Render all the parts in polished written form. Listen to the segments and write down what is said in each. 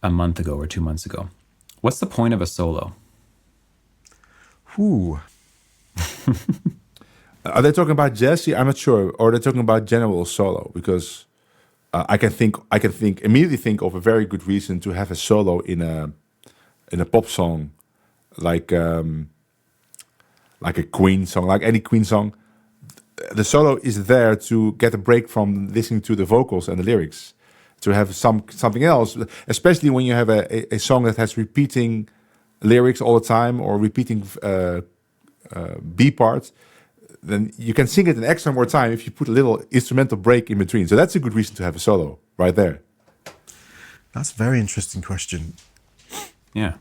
a month ago or 2 months ago. What's the point of a solo? Ooh. Are they talking about jazz? I'm not sure. Or they're talking about general solo, because I can immediately think of a very good reason to have a solo in a pop song, like a Queen song, like any Queen song. The solo is there to get a break from listening to the vocals and the lyrics, to have something else, especially when you have a song that has repeating lyrics all the time, or repeating B parts. Then you can sing it an extra more time if you put a little instrumental break in between. So that's a good reason to have a solo right there. That's a very interesting question. Yeah.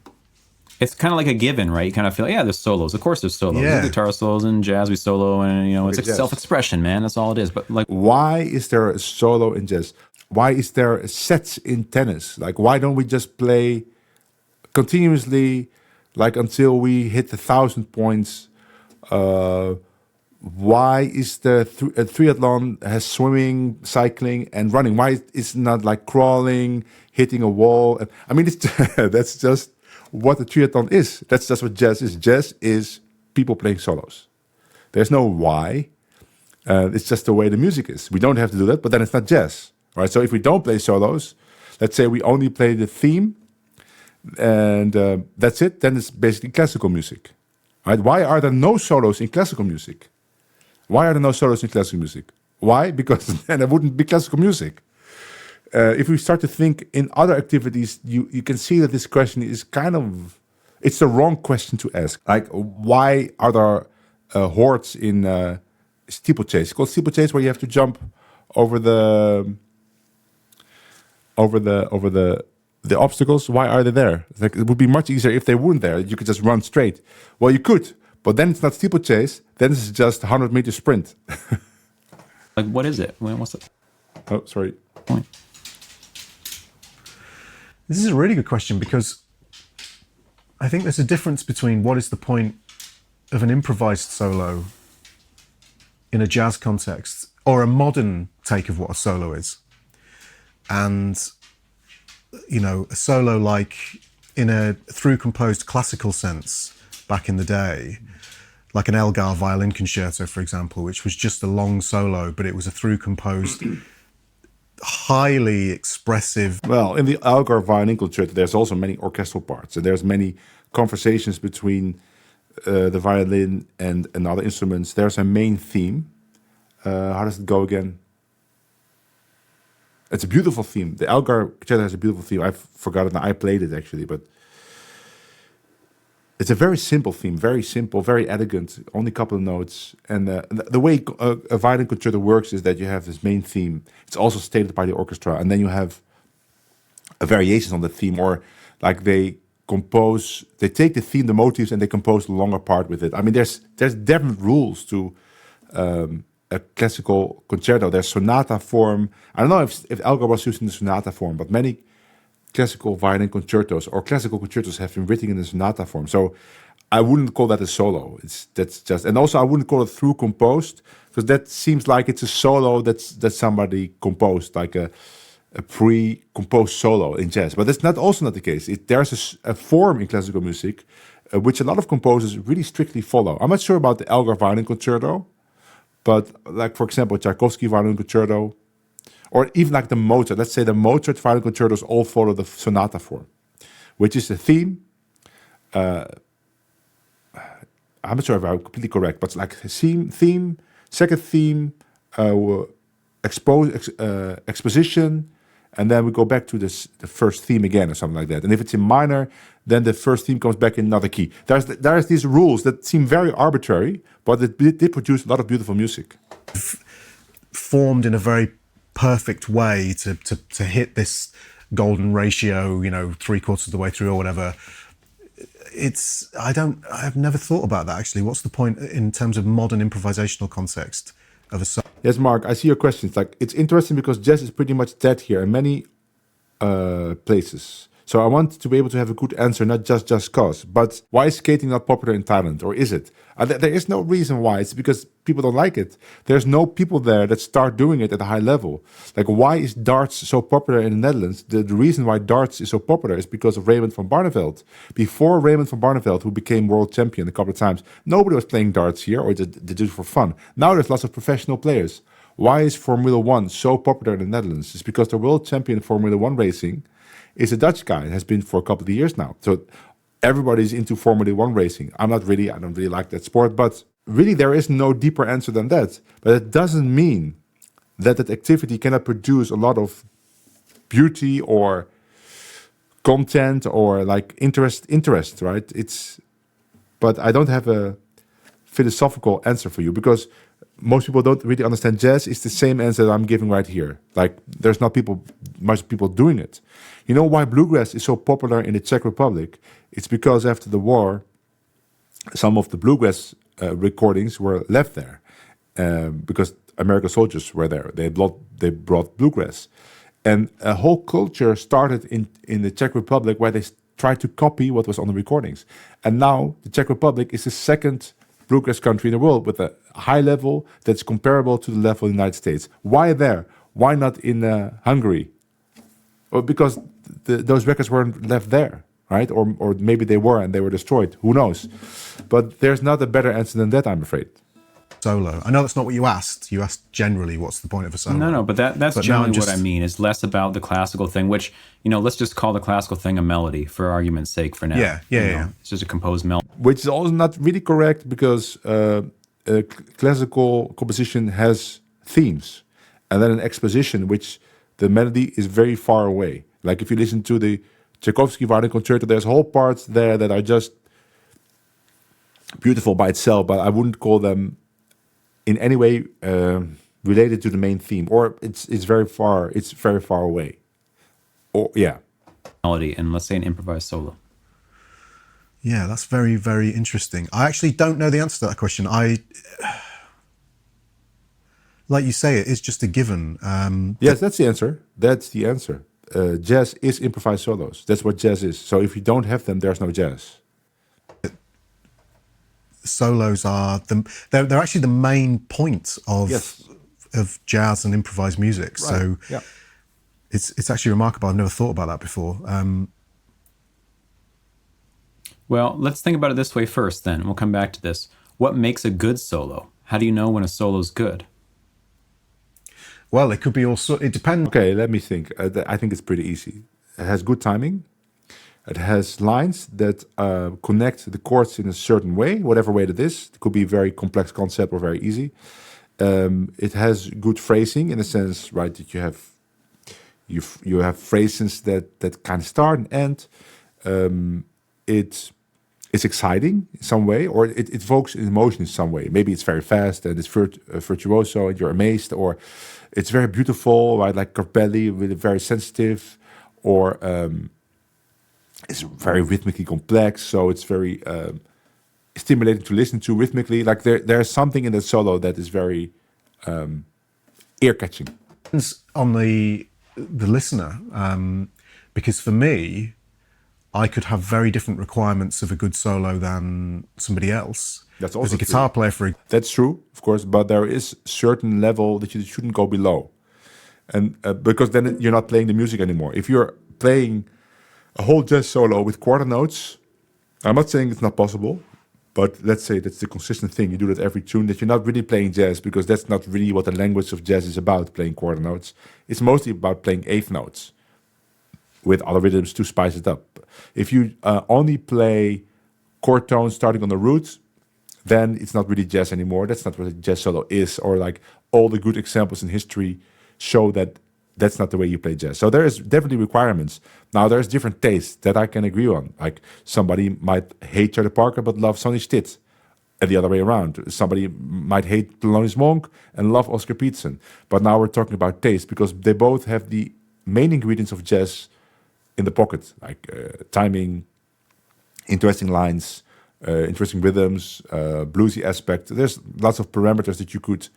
It's kind of like a given, right? You kind of feel, yeah, there's solos. Of course there's solos. Yeah. There's guitar solos and jazz, we solo, and, it's Yes. self-expression, man. That's all it is. But like, Why is there a solo in jazz? Why is there sets in tennis? Like, why don't we just play continuously, like until we hit 1,000 points? Why is the triathlon has swimming, cycling, and running? Why is it not like crawling, hitting a wall? I mean, it's that's just what the triathlon is. That's just what jazz is. Jazz is people playing solos. There's no why. It's just the way the music is. We don't have to do that, but then it's not jazz, right? So if we don't play solos, let's say we only play the theme, and that's it, then it's basically classical music, right? Why are there no solos in classical music? Why are there no solos in classical music? Why? Because then it wouldn't be classical music. If we start to think in other activities, you can see that this question is it's the wrong question to ask. Like, why are there hordes in steeplechase? It's called steeplechase, where you have to jump over the obstacles. Why are they there? Like, it would be much easier if they weren't there. You could just run straight. Well, you could, but then it's not steeplechase. Then it's just a 100-meter sprint. like, what is it? What's the Oh, sorry. point? This is a really good question, because I think there's a difference between what is the point of an improvised solo in a jazz context, or a modern take of what a solo is, and a solo like in a through composed classical sense back in the day, like an Elgar violin concerto, for example, which was just a long solo, but it was a through composed, highly expressive. Well, in the Algar violin concerto, there's also many orchestral parts, and there's many conversations between the violin and other instruments. There's a main theme. How does it go again? It's a beautiful theme. The Algar concerto has a beautiful theme. I've forgotten. I played it actually, but it's a very simple theme. Very simple, very elegant. Only a couple of notes. And the way a violin concerto works is that you have this main theme. It's also stated by the orchestra, and then you have variations on the theme, or like they take the theme, the motifs, and they compose a longer part with it. I mean, there's different rules to a classical concerto. There's sonata form. I don't know if Elgar was using the sonata form, but many classical violin concertos or classical concertos have been written in the sonata form. So I wouldn't call that a solo. And also I wouldn't call it through composed, because that seems like it's a solo that somebody composed, like a pre-composed solo in jazz. But that's also not the case. There's a form in classical music which a lot of composers really strictly follow. I'm not sure about the Elgar violin concerto, but like, for example, Tchaikovsky violin concerto, or even like the Mozart. Let's say the Mozart violin concertos all follow the sonata form, which is the theme. I'm not sure if I'm completely correct, but it's like theme, second theme, exposition, and then we go back to the first theme again, or something like that. And if it's in minor, then the first theme comes back in another key. There's these rules that seem very arbitrary, but it did produce a lot of beautiful music. Formed in a very perfect way to hit this golden ratio, 3/4 of the way through or whatever. I've never thought about that, actually. What's the point in terms of modern improvisational context of a song? Yes, Mark, I see your questions. Like, it's interesting because jazz is pretty much dead here in many places. So I want to be able to have a good answer, not just cause. But why is skating not popular in Thailand, or is it? There is no reason why. It's because people don't like it. There's no people there that start doing it at a high level. Like, why is darts so popular in the Netherlands? The reason why darts is so popular is because of Raymond van Barneveld. Before Raymond van Barneveld, who became world champion a couple of times, nobody was playing darts here, or they did it for fun. Now there's lots of professional players. Why is Formula One so popular in the Netherlands? It's because the world champion in Formula One racing is a Dutch guy. It has been for a couple of years now. So everybody's into Formula One racing. I don't really like that sport, but really there is no deeper answer than that. But it doesn't mean that activity cannot produce a lot of beauty or content or like interest, right? But I don't have a philosophical answer for you, because most people don't really understand jazz. It's the same answer that I'm giving right here. Like, there's not much people doing it. You know why bluegrass is so popular in the Czech Republic? It's because after the war, some of the bluegrass recordings were left there because American soldiers were there. They brought bluegrass. And a whole culture started in the Czech Republic where they tried to copy what was on the recordings. And now the Czech Republic is the second bluegrass country in the world with a high level that's comparable to the level in the United States. Why there? Why not in Hungary? Well, because those records weren't left there, right? Or maybe they were and they were destroyed. Who knows? But there's not a better answer than that, I'm afraid. Solo. I know that's not what you asked. You asked generally what's the point of a solo. No, but that's But generally what I mean. Is less about the classical thing, which, let's just call the classical thing a melody for argument's sake for now. Yeah. It's just a composed melody. Which is also not really correct, because classical composition has themes, and then an exposition, which the melody is very far away. Like if you listen to the Tchaikovsky Violin Concerto, there's whole parts there that are just beautiful by itself, but I wouldn't call them in any way related to the main theme, or it's very far away. Or Melody, and let's say an improvised solo. Yeah, that's very, very interesting. I actually don't know the answer to that question. Like you say, it is just a given. Yes, that's the answer. That's the answer. Jazz is improvised solos. That's what jazz is. So if you don't have them, there's no jazz. Solos are they're actually the main point of jazz and improvised music. Right. So it's actually remarkable. I've never thought about that before. Well, let's think about it this way first, then. We'll come back to this. What makes a good solo? How do you know when a solo's good? Well, it could be also. It depends. Okay, let me think. I think it's pretty easy. It has good timing. It has lines that connect the chords in a certain way, whatever way it is. It could be a very complex concept or very easy. It has good phrasing in a sense, right? That you have phrases that kind of start and end. It's exciting in some way, or it evokes emotion in some way. Maybe it's very fast and it's virtuoso and you're amazed, or it's very beautiful, right? Like Quayle, really very sensitive, or it's very rhythmically complex, so it's very stimulating to listen to rhythmically. Like there's something in the solo that is very ear-catching. Depends on the listener, because for me, I could have very different requirements of a good solo than somebody else. That's also as a guitar player, That's true, of course, but there is a certain level that you shouldn't go below, and because then you're not playing the music anymore. If you're playing a whole jazz solo with quarter notes, I'm not saying it's not possible, but let's say that's the consistent thing. You do that every tune, that you're not really playing jazz, because that's not really what the language of jazz is about, playing quarter notes. It's mostly about playing eighth notes with other rhythms to spice it up. If you only play chord tones starting on the root, then it's not really jazz anymore. That's not what a jazz solo is, or like all the good examples in history show that that's not the way you play jazz. So there is definitely requirements. Now there's different tastes that I can agree on. Like somebody might hate Charlie Parker but love Sonny Stitt, and the other way around. Somebody might hate Thelonious Monk and love Oscar Peterson. But now we're talking about taste, because they both have the main ingredients of jazz in the pocket, like timing, interesting lines, interesting rhythms, bluesy aspect. There's lots of parameters that you could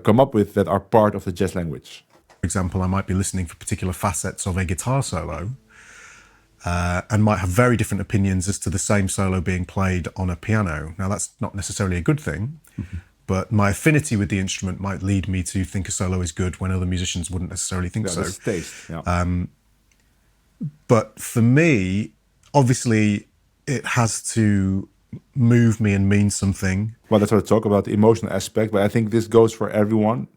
come up with that are part of the jazz language. For example, I might be listening for particular facets of a guitar solo, and might have very different opinions as to the same solo being played on a piano. Now, that's not necessarily a good thing, but my affinity with the instrument might lead me to think a solo is good when other musicians wouldn't necessarily think so. That's taste. Yeah. But for me, obviously, it has to move me and mean something. Well, that's what I talk about, the emotional aspect, but I think this goes for everyone.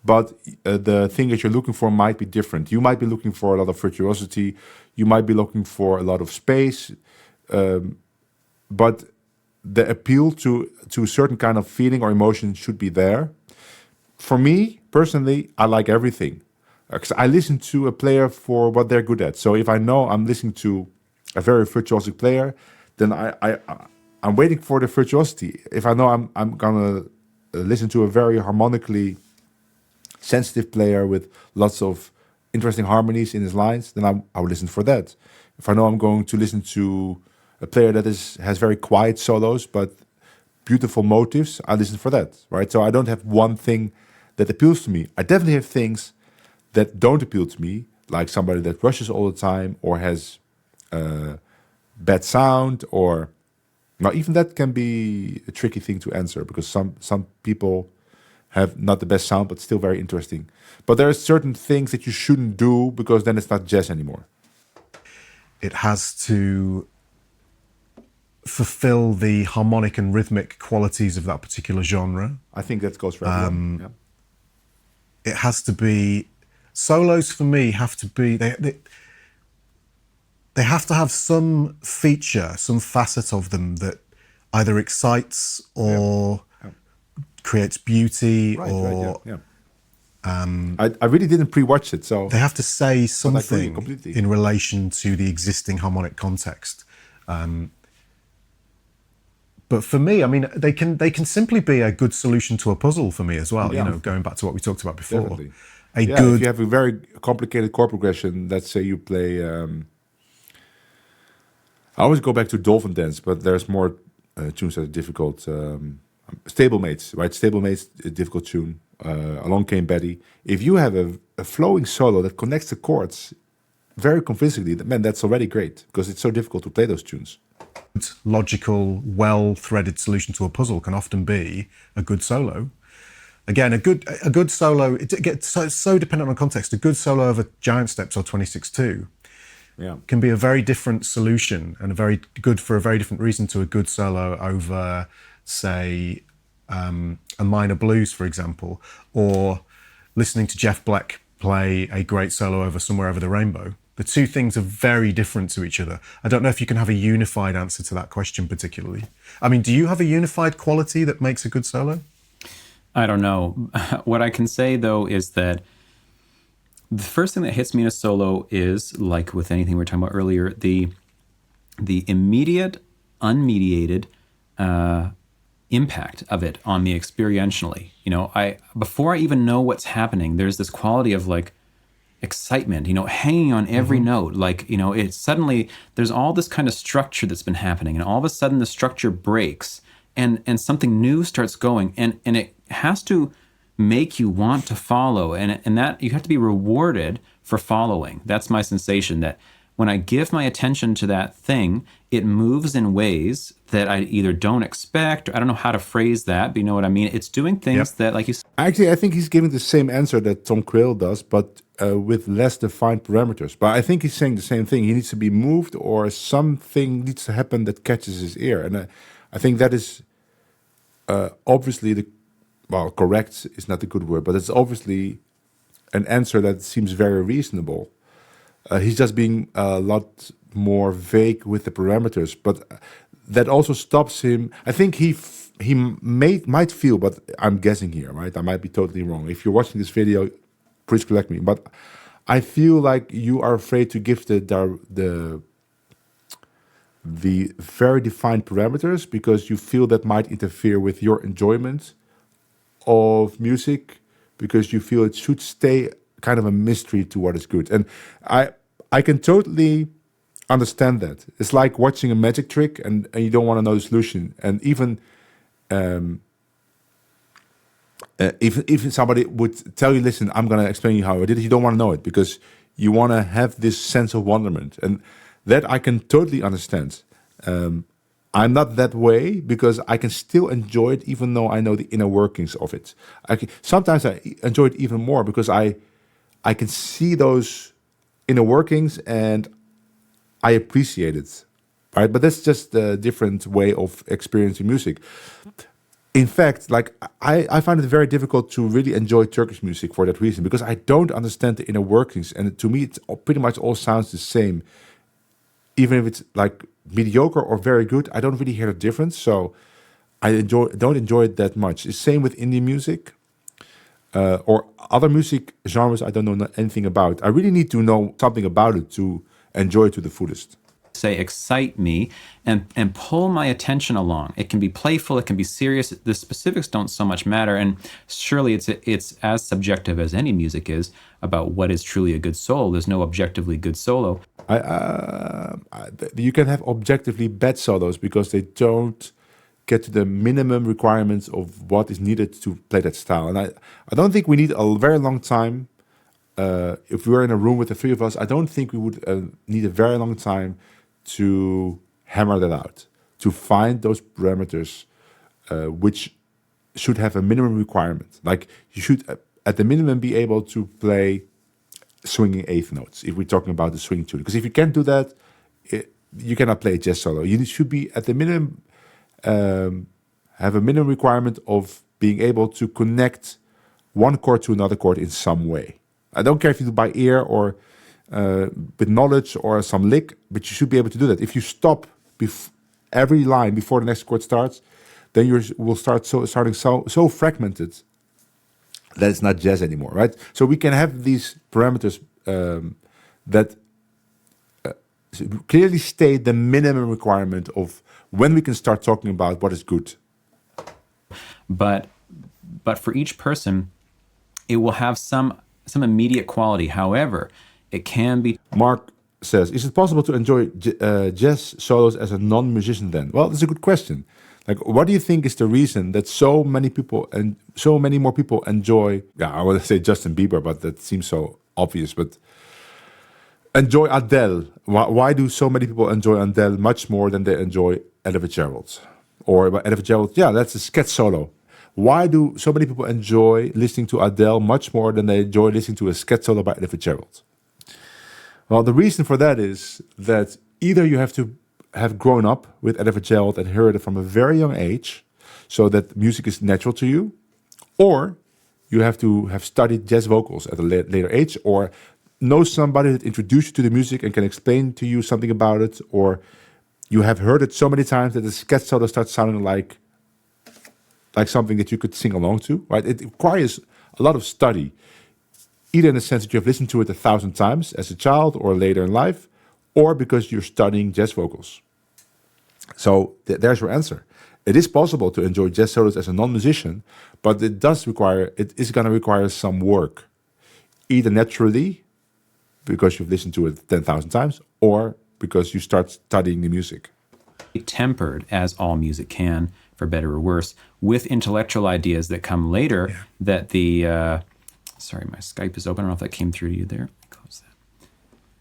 But the thing that you're looking for might be different. You might be looking for a lot of virtuosity. You might be looking for a lot of space. But the appeal to a certain kind of feeling or emotion should be there. For me, personally, I like everything. Because I listen to a player for what they're good at. So if I know I'm listening to a very virtuosic player, then I'm waiting for the virtuosity. If I know I'm gonna listen to a very harmonically sensitive player with lots of interesting harmonies in his lines, then I will listen for that. If I know I'm going to listen to a player that has very quiet solos but beautiful motives, I listen for that, right? So I don't have one thing that appeals to me. I definitely have things that don't appeal to me, like somebody that rushes all the time or has bad sound, or now even that can be a tricky thing to answer, because some people have not the best sound but still very interesting. But there are certain things that you shouldn't do, because then it's not jazz anymore. It has to fulfill the harmonic and rhythmic qualities of that particular genre. I think that goes for everyone. Yeah. It has to be, solos for me have to be, they have to have some feature, some facet of them that either excites or creates beauty, I really didn't pre-watch it, so they have to say something completely. in relation to the existing harmonic context. But for me, I mean, they can simply be a good solution to a puzzle for me as well. Yeah. You know, going back to what we talked about before. Definitely. Good. If you have a very complicated chord progression, let's say you play. I always go back to Dolphin Dance, but there's more tunes that are difficult. Stablemates, right? Stablemates, a difficult tune. Along Came Betty. If you have a flowing solo that connects the chords very convincingly, man, that's already great, because it's so difficult to play those tunes. Logical, well-threaded solution to a puzzle can often be a good solo. Again, a good solo, it gets so dependent on context. A good solo over Giant Steps or 26-2 can be a very different solution, and very good for a very different reason to a good solo over, say, a minor blues, for example, or listening to Jeff Beck play a great solo over Somewhere Over the Rainbow. The two things are very different to each other. I don't know if you can have a unified answer to that question particularly. I mean, do you have a unified quality that makes a good solo? I don't know. What I can say, though, is that the first thing that hits me in a solo is, like with anything we were talking about earlier, the immediate, unmediated impact of it on me experientially. You know, before I even know what's happening, there's this quality of like excitement, you know, hanging on every note. Like, you know, it's suddenly there's all this kind of structure that's been happening, and all of a sudden the structure breaks and something new starts going, and it has to make you want to follow, and that you have to be rewarded for following. That's my sensation, that when I give my attention to that thing, it moves in ways that I either don't expect, or I don't know how to phrase that, but you know what I mean? It's doing things that, like you said. Actually, I think he's giving the same answer that Tom Quayle does, but with less defined parameters. But I think he's saying the same thing. He needs to be moved, or something needs to happen that catches his ear. And I think that is obviously correct is not a good word, but it's obviously an answer that seems very reasonable. He's just being a lot more vague with the parameters, but that also stops him. I think he might feel, but I'm guessing here, right? I might be totally wrong. If you're watching this video, please correct me. But I feel like you are afraid to give the very defined parameters, because you feel that might interfere with your enjoyment of music, because you feel it should stay kind of a mystery to what is good. And I can totally understand that. It's like watching a magic trick and you don't want to know the solution. And even if somebody would tell you, listen, I'm going to explain you how I did it, you don't want to know it, because you want to have this sense of wonderment. And That I can totally understand. I'm not that way because I can still enjoy it even though I know the inner workings of it. Sometimes I enjoy it even more because I can see those inner workings and I appreciate it, right? But that's just a different way of experiencing music. In fact, like I find it very difficult to really enjoy Turkish music for that reason because I don't understand the inner workings, and to me, it pretty much all sounds the same. Even if it's like mediocre or very good, I don't really hear the difference. So I don't enjoy it that much. It's same with Indian music or other music genres I don't know anything about. I really need to know something about it to enjoy it to the fullest. Say excite me and pull my attention along. It can be playful, it can be serious. The specifics don't so much matter, and surely it's as subjective as any music is about what is truly a good solo. There's no objectively good solo. You can have objectively bad solos because they don't get to the minimum requirements of what is needed to play that style. And I don't think we need a very long time. If we were in a room with the three of us, I don't think we would need a very long time to hammer that out, to find those parameters which should have a minimum requirement. Like you should, at the minimum, be able to play swinging eighth notes if we're talking about the swing tuning. Because if you can't do that, you cannot play a jazz solo. You should be, at the minimum, have a minimum requirement of being able to connect one chord to another chord in some way. I don't care if you do by ear or with knowledge or some lick, but you should be able to do that. If you stop every line before the next chord starts, then you will starting so fragmented that it's not jazz anymore, right? So we can have these parameters that clearly state the minimum requirement of when we can start talking about what is good. But for each person, it will have some immediate quality. However, it can be. Mark says, is it possible to enjoy jazz solos as a non-musician then? Well, that's a good question. Like, what do you think is the reason that so many people and so many more people enjoy, I want to say Justin Bieber, but that seems so obvious, but enjoy Adele. Why do so many people enjoy Adele much more than they enjoy Ella Fitzgerald? Or Ella Fitzgerald, that's a sketch solo. Why do so many people enjoy listening to Adele much more than they enjoy listening to a sketch solo by Ella Fitzgerald? Well, the reason for that is that either you have to have grown up with Ella Fitzgerald and heard it from a very young age, so that music is natural to you, or you have to have studied jazz vocals at a later age, or know somebody that introduced you to the music and can explain to you something about it, or you have heard it so many times that the sketch solo starts sounding like something that you could sing along to, right? It requires a lot of study, either in the sense that you have listened to it 1,000 times as a child or later in life, or because you're studying jazz vocals. So there's your answer. It is possible to enjoy jazz solos as a non-musician, but it is going to require some work, either naturally, because you've listened to it 10,000 times, or because you start studying the music. Tempered, as all music can, for better or worse, with intellectual ideas that come later. That the sorry, my Skype is open. I don't know if that came through to you there. Close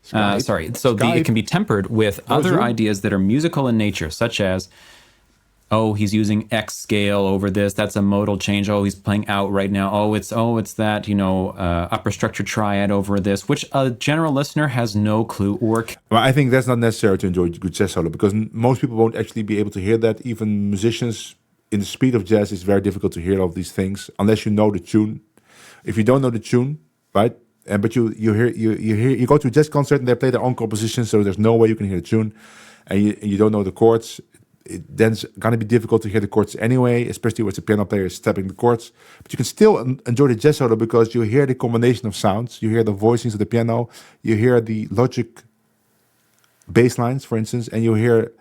that. Sorry. So it can be tempered with other ideas that are musical in nature, such as, oh, he's using X scale over this. That's a modal change. Oh, he's playing out right now. Oh, it's that, upper structure triad over this, which a general listener has no clue or. Well, I think that's not necessary to enjoy good jazz solo, because most people won't actually be able to hear that. Even musicians, in the speed of jazz, it's very difficult to hear all of these things unless you know the tune. If you don't know the tune, right? But you go to a jazz concert and they play their own composition, so there's no way you can hear the tune, and you don't know the chords. Then it's going to be difficult to hear the chords anyway, especially with the piano player stepping the chords. But you can still enjoy the jazz solo because you hear the combination of sounds. You hear the voicings of the piano. You hear the logic bass lines, for instance, and you hear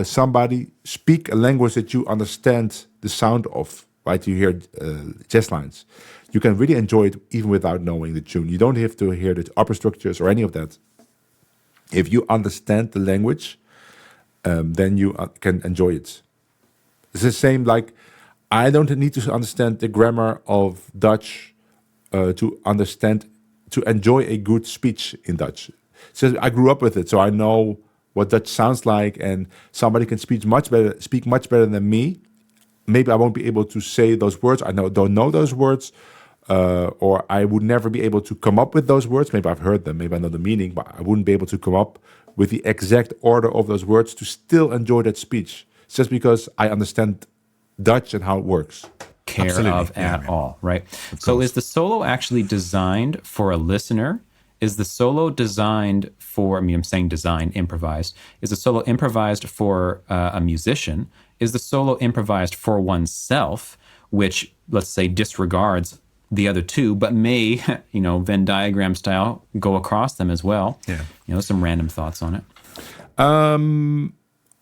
somebody speak a language that you understand the sound of, right? You hear jazz lines. You can really enjoy it even without knowing the tune. You don't have to hear the upper structures or any of that. If you understand the language, then you can enjoy it. It's the same, like, I don't need to understand the grammar of Dutch to enjoy a good speech in Dutch. So I grew up with it, so I know what Dutch sounds like, and somebody can speak much better than me. Maybe I won't be able to say those words. Don't know those words, or I would never be able to come up with those words. Maybe I've heard them, maybe I know the meaning, but I wouldn't be able to come up with the exact order of those words to still enjoy that speech. It's just because I understand Dutch and how it works. Care Absolutely. of Yeah, at all, right? So is the solo actually designed for a listener? Is the solo designed for, I mean, I'm saying designed, improvised. Is the solo improvised for a musician? Is the solo improvised for oneself, which, let's say, disregards the other two, but may, Venn diagram style, go across them as well? Yeah. Some random thoughts on it.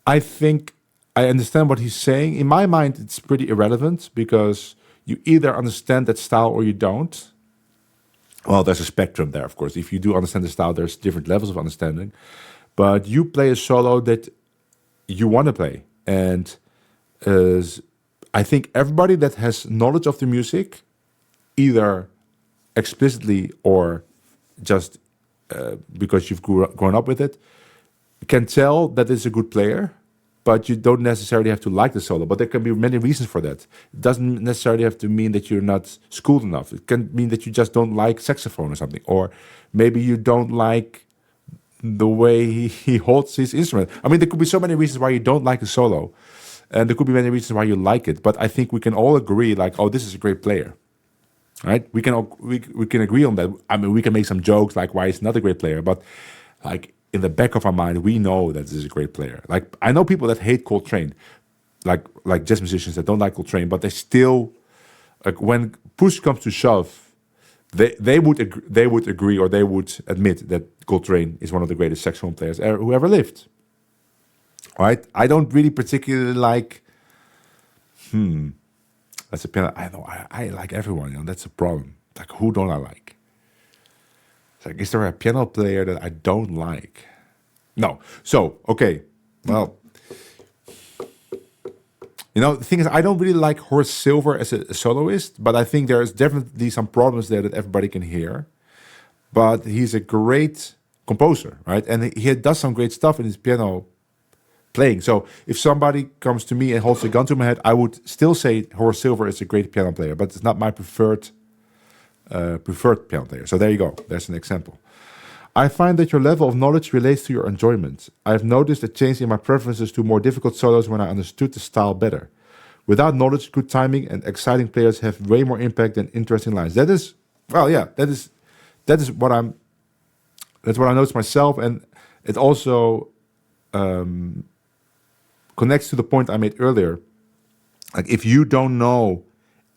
I think I understand what he's saying. In my mind, it's pretty irrelevant because you either understand that style or you don't. Well, there's a spectrum there, of course. If you do understand the style, there's different levels of understanding. But you play a solo that you want to play. And I think everybody that has knowledge of the music, either explicitly or just because you've grown up with it, can tell that it's a good player, but you don't necessarily have to like the solo. But there can be many reasons for that. It doesn't necessarily have to mean that you're not schooled enough. It can mean that you just don't like saxophone or something. Or maybe you don't like the way he holds his instrument. I mean, there could be so many reasons why you don't like a solo. And there could be many reasons why you like it. But I think we can all agree, like, oh, this is a great player. Right? We can agree on that. I mean, we can make some jokes like why he's not a great player. But like, in the back of our mind, we know that this is a great player. Like, I know people that hate Coltrane, like jazz musicians that don't like Coltrane, but they still, like, when push comes to shove, they would agree or they would admit that Coltrane is one of the greatest saxophone players who ever lived. Right? I don't really particularly like. That's a piano. I know I like everyone. That's a problem. Like, who don't I like? Like, is there a piano player that I don't like? No. So, okay. Well, the thing is, I don't really like Horace Silver as a soloist, but I think there's definitely some problems there that everybody can hear. But he's a great composer, right? And he does some great stuff in his piano playing. So if somebody comes to me and holds a gun to my head, I would still say Horace Silver is a great piano player, but it's not my preferred piano player. So there you go. There's an example. I find that your level of knowledge relates to your enjoyment. I have noticed a change in my preferences to more difficult solos when I understood the style better. Without knowledge, good timing and exciting players have way more impact than interesting lines. That is what I noticed myself, and it also connects to the point I made earlier. Like, if you don't know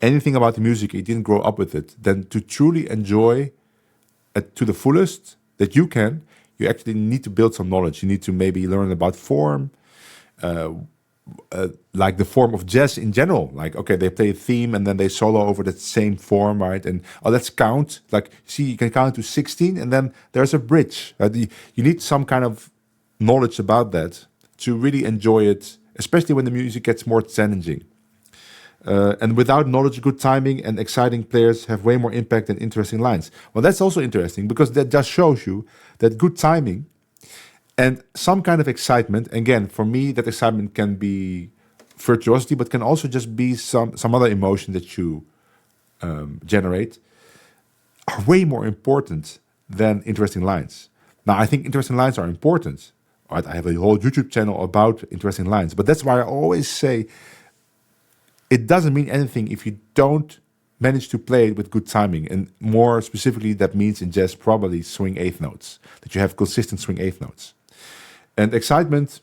anything about the music, you didn't grow up with it, then to truly enjoy it to the fullest that you can, you actually need to build some knowledge. You need to maybe learn about form, like the form of jazz in general. Like, okay, they play a theme and then they solo over that same form, right? And let's count. Like, see, you can count to 16 and then there's a bridge. You need some kind of knowledge about that to really enjoy it, especially when the music gets more challenging. And without knowledge, good timing and exciting players have way more impact than interesting lines. Well, that's also interesting because that just shows you that good timing and some kind of excitement, again, for me, that excitement can be virtuosity, but can also just be some other emotion that you generate, are way more important than interesting lines. Now, I think interesting lines are important. Right? I have a whole YouTube channel about interesting lines, but that's why I always say it doesn't mean anything if you don't manage to play it with good timing. And more specifically, that means in jazz, probably swing eighth notes, that you have consistent swing eighth notes. And excitement,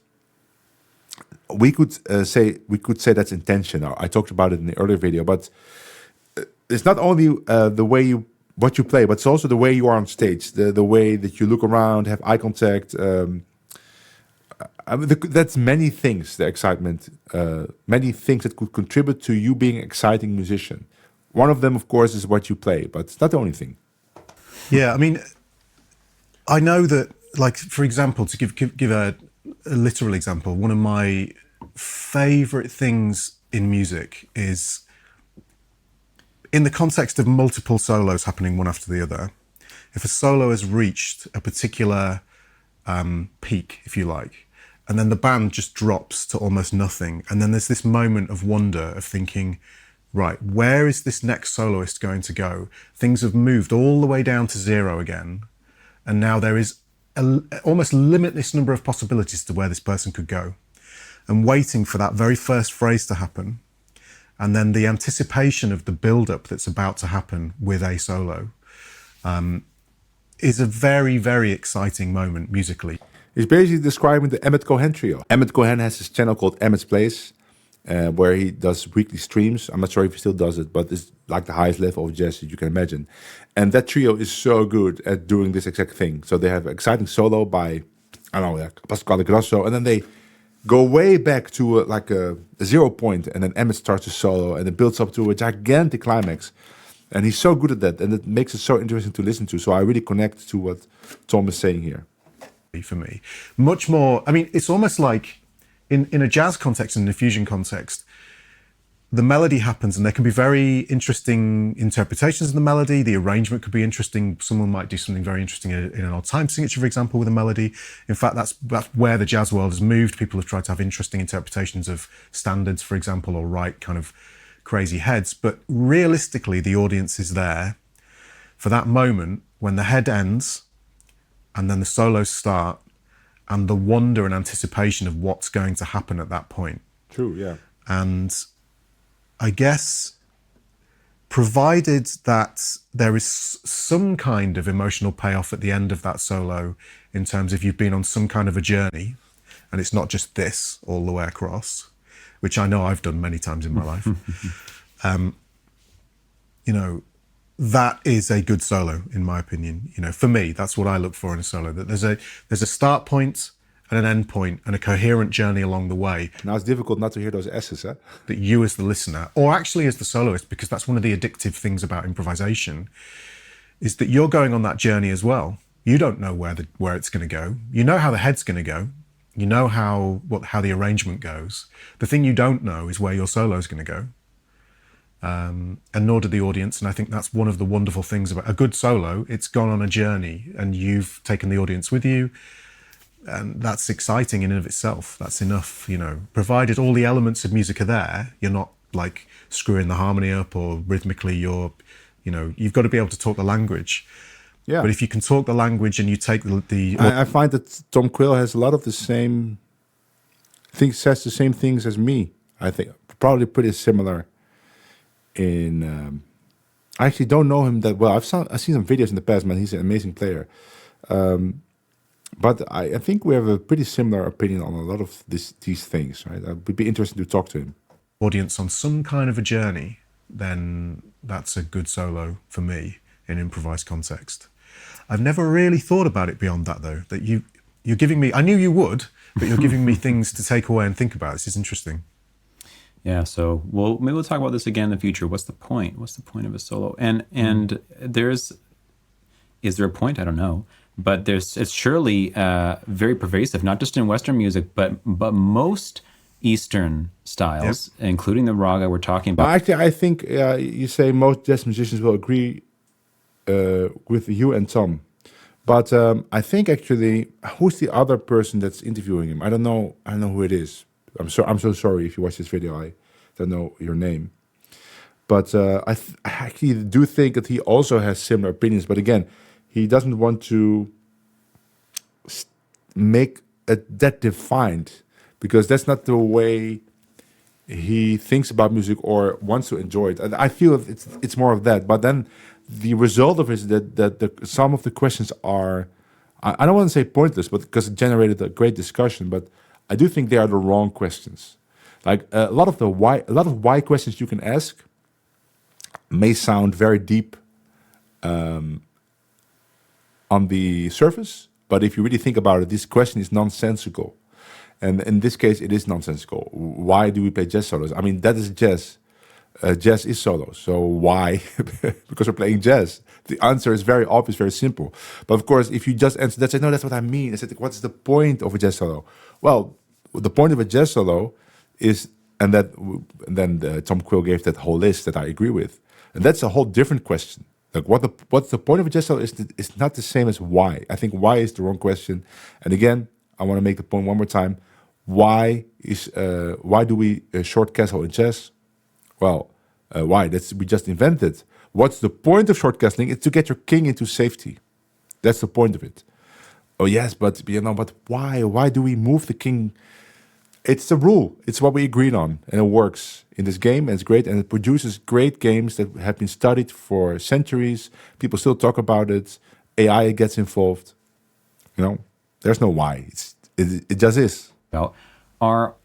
we could say that's intention. I talked about it in the earlier video, but it's not only what you play, but it's also the way you are on stage, the way that you look around, have eye contact. That's many things, the excitement, many things that could contribute to you being an exciting musician. One of them, of course, is what you play, but it's not the only thing. Yeah, I mean, I know that, like, for example, to give a literal example, one of my favorite things in music is, in the context of multiple solos happening one after the other, if a solo has reached a particular peak, if you like. And then the band just drops to almost nothing. And then there's this moment of wonder of thinking, right, where is this next soloist going to go? Things have moved all the way down to zero again. And now there is almost limitless number of possibilities to where this person could go. And waiting for that very first phrase to happen. And then the anticipation of the build-up that's about to happen with a solo is a very, very exciting moment musically. He's basically describing the Emmett Cohen trio. Emmett Cohen has his channel called Emmett's Place, where he does weekly streams. I'm not sure if he still does it, but it's like the highest level of jazz that you can imagine. And that trio is so good at doing this exact thing. So they have an exciting solo by, I don't know, like Pasquale Grasso, and then they go way back to a 0 point, and then Emmett starts a solo, and it builds up to a gigantic climax. And he's so good at that, and it makes it so interesting to listen to. So I really connect to what Tom is saying here. For me, much more, I mean, it's almost like in a jazz context and in a fusion context, the melody happens and there can be very interesting interpretations of the melody. The arrangement could be interesting. Someone might do something very interesting in an old time signature, for example, with a melody. In fact, that's where the jazz world has moved. People have tried to have interesting interpretations of standards, for example, or write kind of crazy heads. But realistically, the audience is there for that moment when the head ends and then the solos start, and the wonder and anticipation of what's going to happen at that point. True, yeah. And I guess, provided that there is some kind of emotional payoff at the end of that solo, in terms of you've been on some kind of a journey, and it's not just this all the way across, which I know I've done many times in my life, you know, that is a good solo, in my opinion. You know, for me, that's what I look for in a solo. That there's a start point and an end point and a coherent journey along the way. Now it's difficult not to hear those S's, huh? That you as the listener, or actually as the soloist, because that's one of the addictive things about improvisation, is that you're going on that journey as well. You don't know where it's going to go. You know how the head's going to go. You know how the arrangement goes. The thing you don't know is where your solo is going to go. And nor did the audience. And I think that's one of the wonderful things about a good solo. It's gone on a journey and you've taken the audience with you. And that's exciting in and of itself. That's enough, you know, provided all the elements of music are there. You're not like screwing the harmony up or rhythmically you've got to be able to talk the language. Yeah. But if you can talk the language and you take the I find that Tom Quayle has a lot of the same things, says the same things as me. I think probably pretty similar. I actually don't know him that well. I've seen some videos in the past, man. He's an amazing player. But I think we have a pretty similar opinion on a lot of these things, right? It would be interesting to talk to him. Audience on some kind of a journey, then that's a good solo for me in improvised context. I've never really thought about it beyond that, though. That you're giving me, I knew you would, but you're giving me things to take away and think about. This is interesting. Yeah, so maybe we'll talk about this again in the future. What's the point? What's the point of a solo? And is there a point? I don't know. But it's surely very pervasive, not just in Western music, but most Eastern styles, including the raga we're talking about. Actually, I think you say most jazz musicians will agree with you and Tom. But I think actually, who's the other person that's interviewing him? I don't know who it is. I'm so sorry if you watch this video. I don't know your name. But I actually do think that he also has similar opinions. But again, he doesn't want to make it that defined, because that's not the way he thinks about music or wants to enjoy it. And I feel it's more of that. But then the result of it is that some of the questions are, I don't want to say pointless, but because it generated a great discussion, but I do think they are the wrong questions. Like a lot of why questions you can ask may sound very deep on the surface, but if you really think about it, this question is nonsensical. And in this case, it is nonsensical. Why do we play jazz solos? I mean, that is jazz. Jazz is solos. So why? Because we're playing jazz. The answer is very obvious, very simple. But of course, if you just answer that, say, no, that's what I mean. I said, what's the point of a jazz solo? Well, the point of a jazz solo is, and then Tom Quayle gave that whole list that I agree with. And that's a whole different question. Like what's the point of a jazz solo is not the same as why. I think why is the wrong question. And again, I want to make the point one more time. Why do we short castle in chess? Well, why? We just invented. What's the point of short castling? It's to get your king into safety. That's the point of it. Oh yes, but but why? Why do we move the king? It's the rule. It's what we agreed on, and it works in this game, and it's great, and it produces great games that have been studied for centuries. People still talk about it. AI gets involved. There's no why. It just is. Are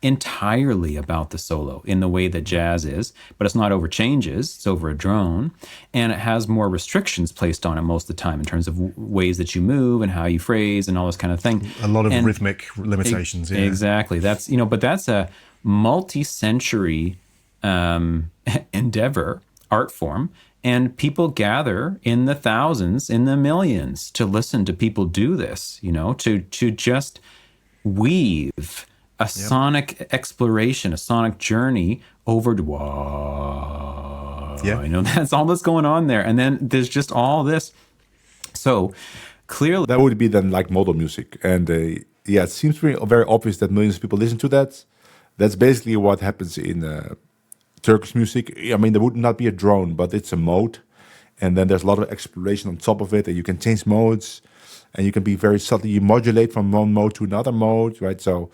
entirely about the solo in the way that jazz is, but it's not over changes, it's over a drone, and it has more restrictions placed on it most of the time in terms of ways that you move and how you phrase and all this kind of thing. A lot of rhythmic limitations. Yeah. Exactly. That's, but that's a multi-century endeavor, art form, and people gather in the thousands, in the millions to listen to people do this, to just weave a sonic exploration, a sonic journey over to that's all that's going on there. And then there's just all this. So clearly that would be then like modal music. And it seems to be very obvious that millions of people listen to that. That's basically what happens in Turkish music. I mean, there would not be a drone, but it's a mode. And then there's a lot of exploration on top of it, and you can change modes, and you can be very subtle. You modulate from one mode to another mode, right? So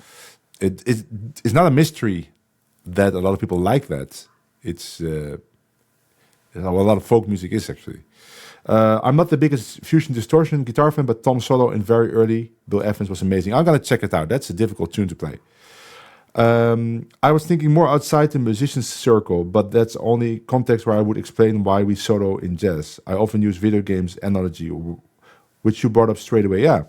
it's not a mystery that a lot of people like that. It's a lot of folk music is actually. I'm not the biggest fusion distortion guitar fan, but Tom solo in very early Bill Evans was amazing. I'm gonna check it out. That's a difficult tune to play. I was thinking more outside the musician's circle, but that's only context where I would explain why we solo in jazz. I often use video games analogy, which you brought up straight away. Yeah.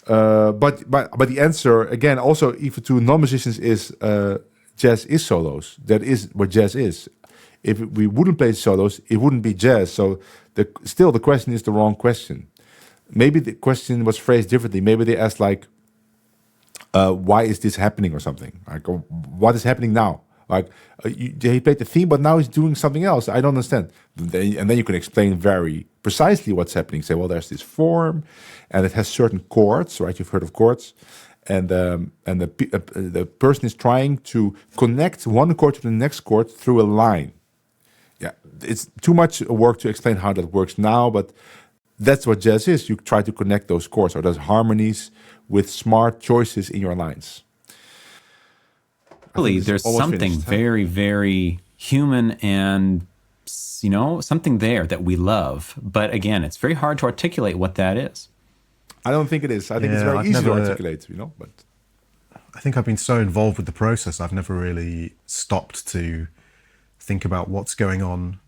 But the answer again, also even to non-musicians, is jazz is solos. That is what jazz is. If we wouldn't play solos, it wouldn't be jazz. So the question is the wrong question. Maybe the question was phrased differently. Maybe they asked like, why is this happening or something? Like, what is happening now? Like, he played the theme, but now he's doing something else. I don't understand. And then you can explain very precisely what's happening. Say, well, there's this form, and it has certain chords, right? You've heard of chords. And the person is trying to connect one chord to the next chord through a line. Yeah, it's too much work to explain how that works now, but that's what jazz is. You try to connect those chords or those harmonies with smart choices in your lines. Really, there's something very, very human and, something there that we love. But again, it's very hard to articulate what that is. I don't think it is. I think it's very easy to articulate, but I think I've been so involved with the process, I've never really stopped to think about what's going on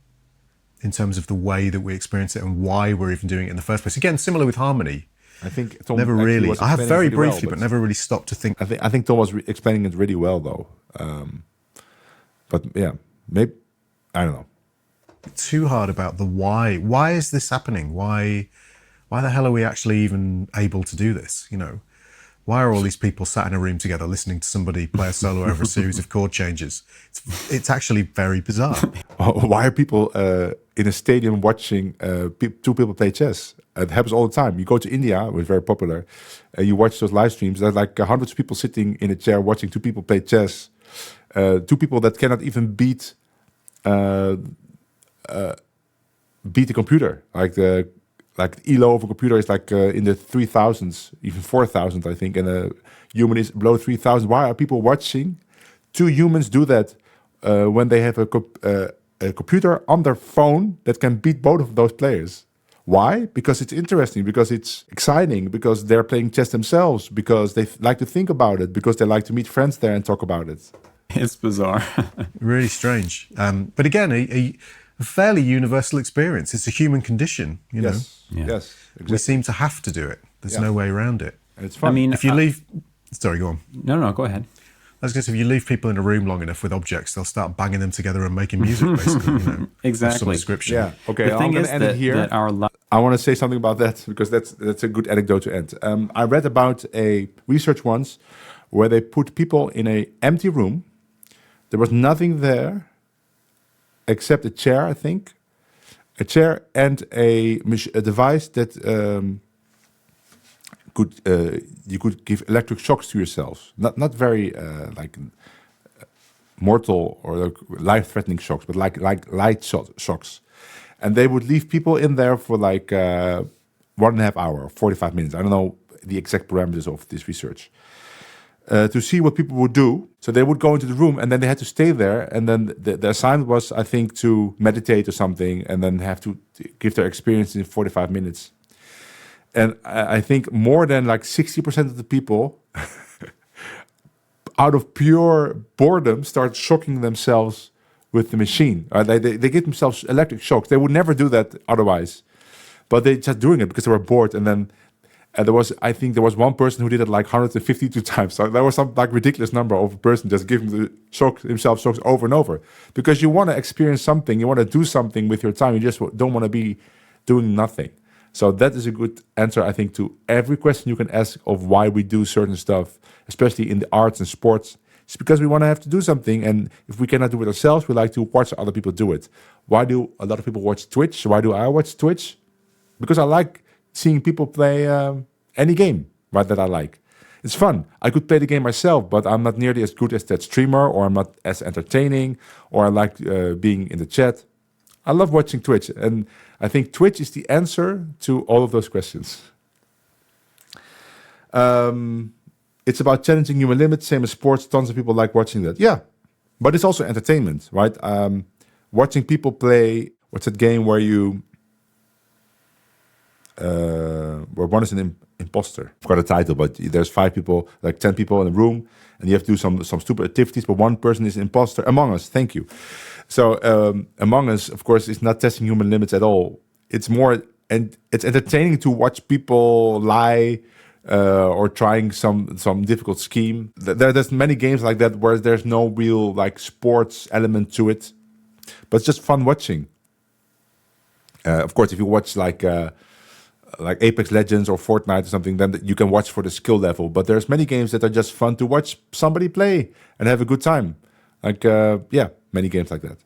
in terms of the way that we experience it and why we're even doing it in the first place. Again, similar with harmony. I think Tom never really. I have very briefly, well, but never really stopped to think. I think Tom was explaining it really well, though. But yeah, maybe I don't know. Too hard about the why. Why is this happening? Why the hell are we actually even able to do this? Why are all these people sat in a room together listening to somebody play a solo over a series of chord changes? It's actually very bizarre. Why are people in a stadium watching two people play chess? It happens all the time. You go to India, which is very popular, and you watch those live streams. There's like hundreds of people sitting in a chair watching two people play chess. Two people that cannot even beat the computer. Like the elo of a computer is like in the 3000s, even 4000, I think, and a human is below 3000. Why are people watching two humans do that when they have a computer on their phone that can beat both of those players? Why? Because it's interesting, because it's exciting, because they're playing chess themselves, because they like to think about it, because they like to meet friends there and talk about it. It's bizarre. Really strange. But again, a fairly universal experience. It's a human condition, you know. Yeah. Yes, exactly. We seem to have to do it. There's no way around it. And it's fun. I mean, If you leave... Sorry, go on. No, go ahead. I was going to say, if you leave people in a room long enough with objects, they'll start banging them together and making music, basically. Exactly. Of some description. Yeah. Okay. The thing I'm is going to end it here. that I want to say something about that because that's a good anecdote to end. I read about a research once where they put people in an empty room. There was nothing there except a chair, I think, a chair and a device that you could give electric shocks to yourselves. Not very like mortal or like life-threatening shocks, but like light shocks. And they would leave people in there for like 1.5 hours, 45 minutes. I don't know the exact parameters of this research. To see what people would do. So they would go into the room and then they had to stay there. And then the assignment was, I think, to meditate or something and then have to give their experience in 45 minutes. And I think more than like 60% of the people, out of pure boredom, start shocking themselves with the machine. They give themselves electric shocks. They would never do that otherwise. But they just doing it because they were bored. And then I think there was one person who did it like 152 times. So there was some like ridiculous number of a person just giving himself shocks over and over. Because you want to experience something, you want to do something with your time. You just don't want to be doing nothing. So that is a good answer, I think, to every question you can ask of why we do certain stuff, especially in the arts and sports. It's because we want to have to do something. And if we cannot do it ourselves, we like to watch other people do it. Why do a lot of people watch Twitch? Why do I watch Twitch? Because I like seeing people play any game, right, that I like. It's fun. I could play the game myself, but I'm not nearly as good as that streamer, or I'm not as entertaining, or I like being in the chat. I love watching Twitch, and I think Twitch is the answer to all of those questions. It's about challenging human limits, same as sports. Tons of people like watching that. Yeah, but it's also entertainment, right? Watching people play, what's that game where you... where one is an imposter. I forgot the title, but there's 5 people, like 10 people in a room, and you have to do some stupid activities, but one person is an imposter. Among Us, thank you. So Among Us, of course, is not testing human limits at all. It's more, and it's entertaining to watch people lie or trying some difficult scheme. There's many games like that where there's no real like sports element to it, but it's just fun watching. Of course, if you watch like Apex Legends or Fortnite or something, then you can watch for the skill level. But there's many games that are just fun to watch somebody play and have a good time. Like, many games like that.